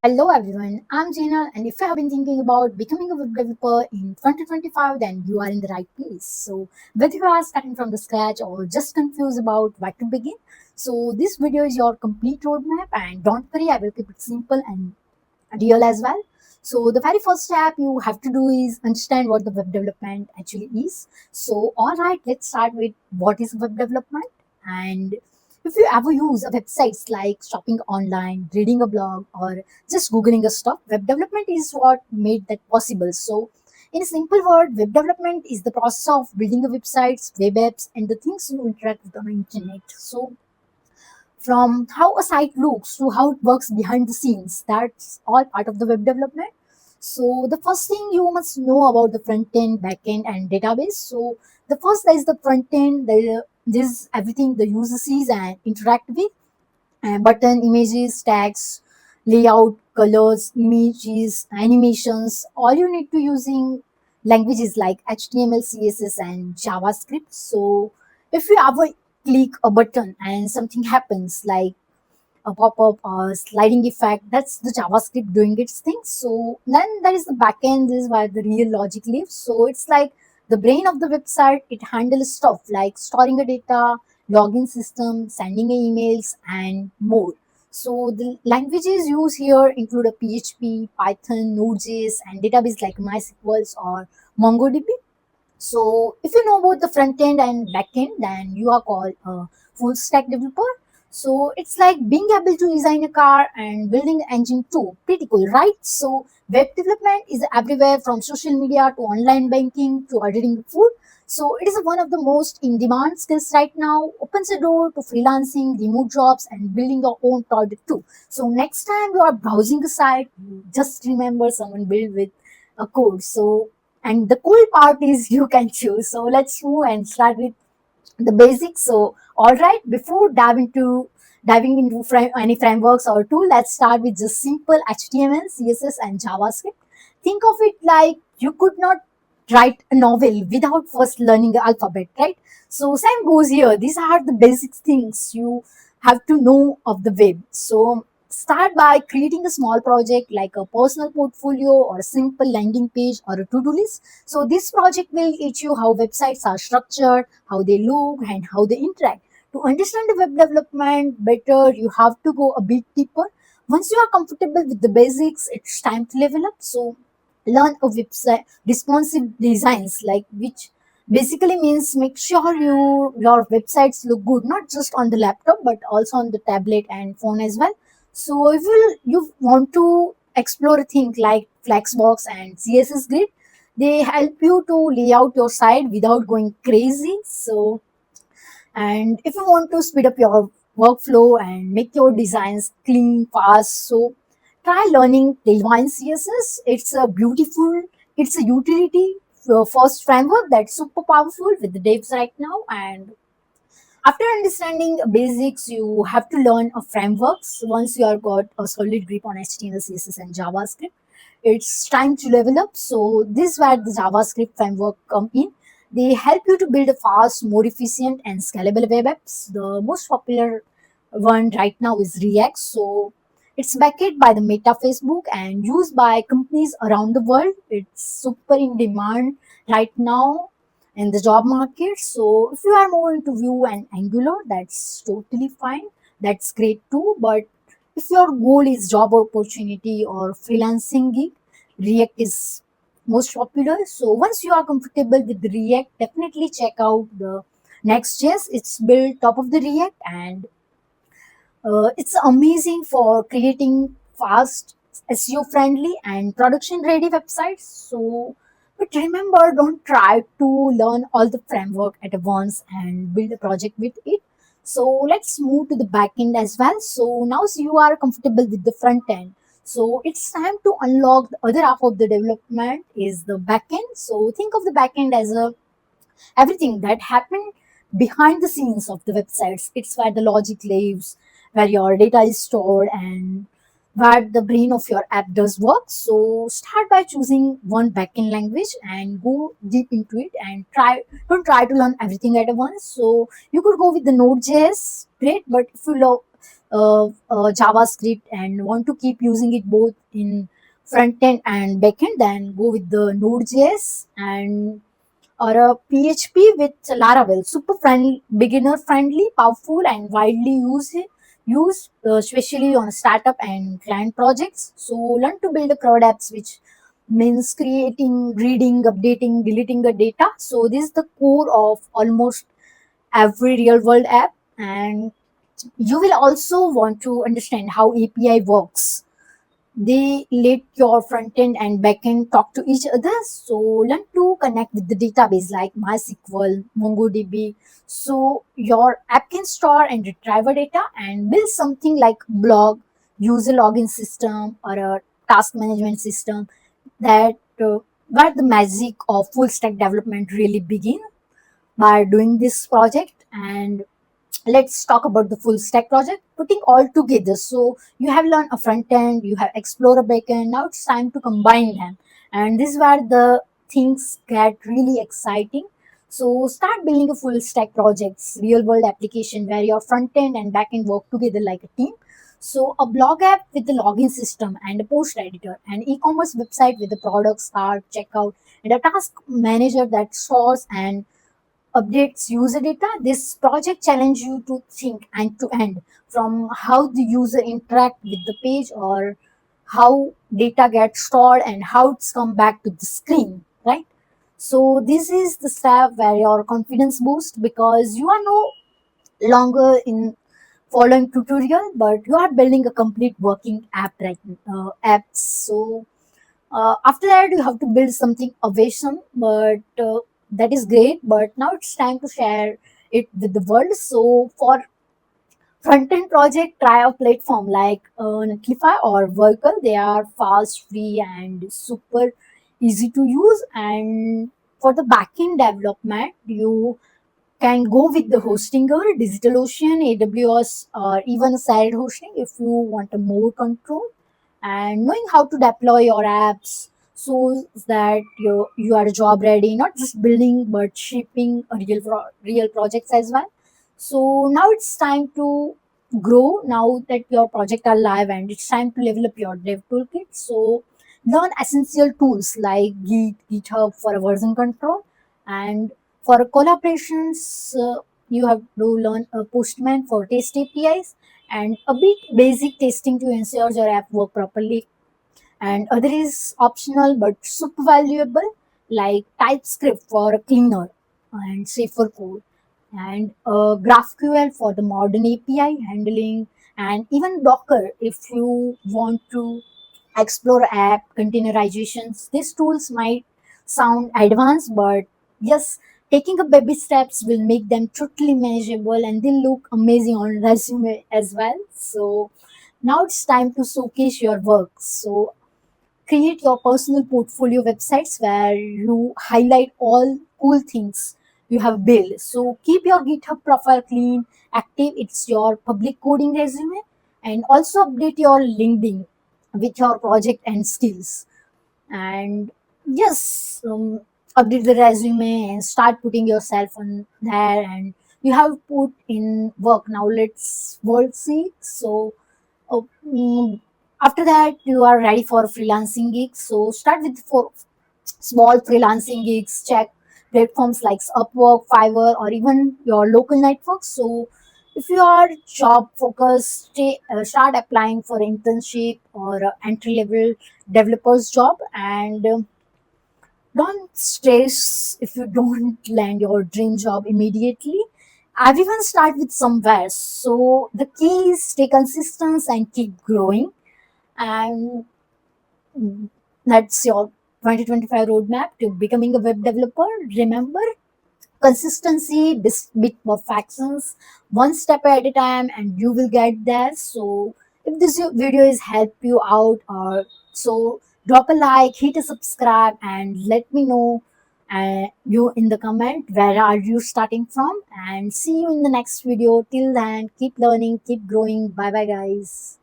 Hello everyone, I'm Jaina, and if you have been thinking about becoming a web developer in 2025, then you are in the right place. So, whether you are starting from the scratch or just confused about where to begin, so this video is your complete roadmap, and don't worry, I will keep it simple and real as well. So, the very first step you have to do is understand what the web development actually is. So, all right, let's start with what is web development. And if you ever use a websites like shopping online, reading a blog, or just googling a stuff, web development is what made that possible. So, in a simple word, web development is the process of building a websites, web apps, and the things you interact with on the internet. So, from how a site looks to how it works behind the scenes. That's all part of the web development. So the first thing you must know about the front end, back end, and database. So the first is the front end. This is everything the user sees and interact with. And button, images, tags, layout, colors, images, animations. All you need to using languages like HTML, CSS, and JavaScript. So if you ever click a button and something happens like a pop-up or sliding effect, that's the JavaScript doing its thing. So then there is the backend, this is where the real logic lives. So it's like the brain of the website. It handles stuff like storing a data, login system, sending emails, and more. So the languages used here include a PHP, Python, Node.js, and database like MySQL or MongoDB. So if you know both the front end and back end, then you are called a full stack developer. So it's like being able to design a car and building an engine too. Pretty cool, right? So web development is everywhere from social media to online banking to ordering food. So it is one of the most in demand skills right now. Opens the door to freelancing, remote jobs, and building your own product too. So next time you are browsing a site, just remember someone built with a code. So and the cool part is you can choose. So let's move and start with the basics. So all right, before diving into any frameworks or tool, let's start with just simple HTML, CSS, and JavaScript. Think of it like you could not write a novel without first learning the alphabet, right? So same goes here. These are the basic things you have to know of the web. So start by creating a small project like a personal portfolio or a simple landing page or a to-do list. So this project will teach you how websites are structured, how they look, and how they interact. To understand the web development better, you have to go a bit deeper. Once you are comfortable with the basics, it's time to level up. So learn a website responsive designs, like which basically means make sure your websites look good, not just on the laptop but also on the tablet and phone as well. So if you want to explore a thing like Flexbox and CSS Grid, they help you to lay out your site without going crazy. So, and if you want to speed up your workflow and make your designs clean, fast, so try learning Tailwind CSS. It's a utility first framework that's super powerful with the devs right now. And after understanding basics, you have to learn a frameworks. Once you have got a solid grip on HTML, CSS, and JavaScript, it's time to level up. So this is where the JavaScript framework come in. They help you to build a fast, more efficient, and scalable web apps. The most popular one right now is React. So it's backed by the Meta Facebook and used by companies around the world. It's super in demand right now in the job market. So if you are more into Vue and Angular, that's totally fine. That's great too. But if your goal is job opportunity or freelancing gig, React is most popular. So once you are comfortable with the React, definitely check out the Next.js. It's built top of the React, and it's amazing for creating fast, SEO friendly, and production ready websites. So, but remember, don't try to learn all the framework at once and build a project with it. So, let's move to the back end as well. So, now you are comfortable with the front end. So, it's time to unlock the other half of the development is the back end. So, think of the back end as a everything that happened behind the scenes of the websites. It's where the logic lives, where your data is stored, and where the brain of your app does work. So start by choosing one backend language and go deep into it, and don't try to learn everything at once. So you could go with the Node.js, great, but if you love JavaScript and want to keep using it both in front end and back end, then go with the Node.js and or a PHP with Laravel. Super friendly, beginner friendly, powerful, and widely used, especially on startup and client projects. So learn to build a crowd apps, which means creating, reading, updating, deleting the data. So this is the core of almost every real world app. And you will also want to understand how API works. They let your front end and back end talk to each other. So learn to connect with the database like MySQL, MongoDB. So your app can store and retrieve data, and build something like blog, user login system, or a task management system, that where the magic of full stack development really begin by doing this project. And let's talk about the full stack project, putting all together. So you have learned a front end, you have explored a back end, now it's time to combine them. And this is where the things get really exciting. So start building a full stack projects, real world application where your front end and back end work together like a team. So a blog app with a login system and a post editor, an e-commerce website with the products, cart, checkout, and a task manager that stores and updates user data. This project challenge you to think end to end, from how the user interact with the page, or how data gets stored and how it's come back to the screen, right? So this is the step where your confidence boosts, because you are no longer in following tutorial, but you are building a complete working app, right? Apps. So after that you have to build something awesome, but that is great, but now it's time to share it with the world. So for front end project, try a platform like Netlify or Workle. They are fast, free, and super easy to use. And for the backend development, you can go with the hostinger, DigitalOcean, AWS, or even shared hosting if you want a more control. And knowing how to deploy your apps so that you are job ready, not just building but shipping a real projects as well. So now it's time to grow. Now that your project are live, and it's time to level up your dev toolkit. So learn essential tools like GitHub for a version control, and for collaborations, you have to learn a Postman for test APIs, and a bit basic testing to ensure your app work properly. And other is optional but super valuable, like TypeScript for a cleaner and safer code, and GraphQL for the modern API handling, and even Docker if you want to explore app containerizations. These tools might sound advanced, but yes, taking a baby steps will make them totally manageable, and they look amazing on resume as well. So now it's time to showcase your work. So create your personal portfolio websites where you highlight all cool things you have built. So keep your GitHub profile clean, active. It's your public coding resume, and also update your LinkedIn with your project and skills. And yes, update the resume and start putting yourself on there. And you have put in work. Now let's world see. So Oh, after that, you are ready for freelancing gigs. So start with for small freelancing gigs. Check platforms like Upwork, Fiverr, or even your local networks. So if you are job focused, start applying for internship or entry level developers job. And don't stress if you don't land your dream job immediately. Everyone start with somewhere. So the key is stay consistent and keep growing. And that's your 2025 roadmap to becoming a web developer. Remember, consistency, bit perfections, one step at a time, and you will get there. So if this video is help you out, or so, drop a like, hit a subscribe, and let me know you in the comment where are you starting from. And see you in the next video. Till then, keep learning, keep growing. Bye bye, guys.